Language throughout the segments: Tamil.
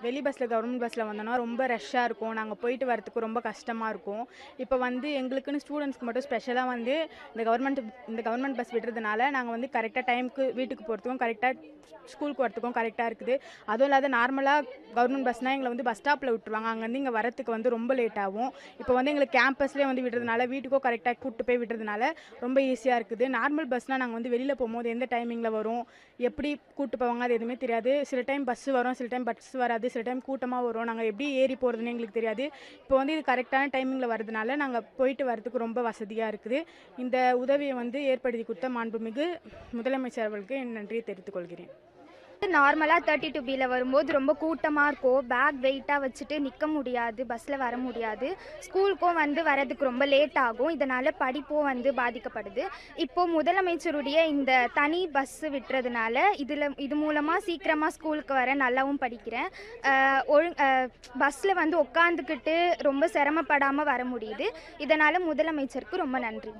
வெளி பஸ்ஸில் கவர்மெண்ட் பஸ்ஸில் வந்தோன்னா ரொம்ப ரஷ்ஷாக இருக்கும். நாங்கள் போயிட்டு வரத்துக்கு ரொம்ப கஷ்டமாக இருக்கும். இப்போ வந்து எங்களுக்குன்னு ஸ்டூடெண்ட்ஸ்க்கு மட்டும் ஸ்பெஷலாக வந்து இந்த கவர்மெண்ட் பஸ் விடுறதுனால நாங்கள் வந்து கரெக்டாக டைமுக்கு வீட்டுக்கு போகிறதுக்கும் கரெக்டாக ஸ்கூலுக்கு வரத்துக்கும் கரெக்டாக இருக்குது. அதுவும் இல்லாத நார்மலாக கவர்மெண்ட் பஸ்னால் எங்களை வந்து பஸ் ஸ்டாப்பில் விட்டுருவாங்க. அங்கேருந்து இங்கே வரத்துக்கு வந்து ரொம்ப லேட் ஆகும். இப்போ வந்து எங்களுக்கு கேம்பஸ்லேயே வந்து விடுறதுனால வீட்டுக்கும் கரெக்டாக கூப்பிட்டு போய் விடுறதுனால ரொம்ப ஈஸியாக இருக்குது. நார்மல் பஸ்னால் நாங்கள் வந்து வெளியில் போகும்போது எந்த டைமிங்கில் வரும், எப்படி கூப்பிட்டு போவாங்க அது எதுவுமே தெரியாது. சில டைம் பஸ் வரும், சில டைம் பஸ் வராது, சில டைம் கூட்டமாக வரும். நாங்கள் எப்படி ஏறி போகிறதுன்னு எங்களுக்கு தெரியாது. இப்போ வந்து இது கரெக்டான டைமிங்கில் வரதுனால நாங்கள் போயிட்டு வரதுக்கு ரொம்ப வசதியாக இருக்குது. இந்த உதவியை வந்து ஏற்படுத்தி கொடுத்த மாண்புமிகு முதலமைச்சர் அவர்களுக்கு என் நன்றியை தெரிவித்துக் கொள்கிறேன். நார்மலாக 32B வரும்போது ரொம்ப கூட்டமாக இருக்கும். பேக் வெயிட்டாக வச்சுட்டு நிற்க முடியாது, பஸ்ஸில் வர முடியாது. ஸ்கூலுக்கும் வந்து வரதுக்கு ரொம்ப லேட் ஆகும். இதனால் படிப்பும் வந்து பாதிக்கப்படுது. இப்போது முதலமைச்சருடைய இந்த தனி பஸ்ஸு விட்டுறதுனால இது மூலமாக சீக்கிரமாக ஸ்கூலுக்கு வர நல்லாவும் படிக்கிறேன். பஸ்ஸில் வந்து உட்காந்துக்கிட்டு ரொம்ப சிரமப்படாமல் வர முடியுது. இதனால் முதலமைச்சருக்கு ரொம்ப நன்றி.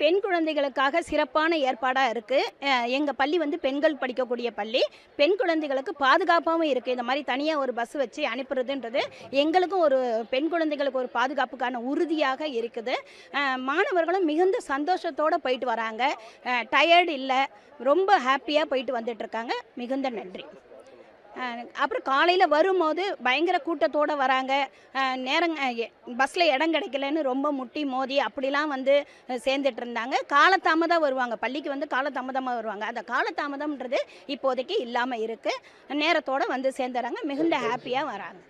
பெண் குழந்தைகளுக்காக சிறப்பான ஏற்பாடாக இருக்குது. எங்கள் பள்ளி வந்து பெண்கள் படிக்கக்கூடிய பள்ளி. பெண் குழந்தைகளுக்கு பாதுகாப்பாகவும் இருக்குது. இந்த மாதிரி தனியாக ஒரு பஸ் வச்சு அனுப்புறதுன்றது எங்களுக்கும் ஒரு பெண் குழந்தைகளுக்கு ஒரு பாதுகாப்புக்கான உறுதியாக இருக்குது. மாணவர்களும் மிகுந்த சந்தோஷத்தோடு போயிட்டு வராங்க. டயர்டு இல்லை, ரொம்ப ஹாப்பியாக போயிட்டு வந்துட்டுருக்காங்க. மிகுந்த நன்றி. அப்புறம் காலையில் வரும்போது பயங்கர கூட்டத்தோடு வராங்க. பஸ்ஸில் இடம் கிடைக்கலன்னு ரொம்ப முட்டி மோதி அப்படிலாம் வந்து சேர்ந்துட்டு இருந்தாங்க. காலதாமதம் வருவாங்க, பள்ளிக்கு வந்து காலதாமதமாக வருவாங்க. அந்த காலதாமதம்ன்றது இப்போதைக்கு இல்லாமல் இருக்குது. நேரத்தோடு வந்து சேர்ந்துறாங்க. மிகுந்த ஹாப்பியாக வராங்க.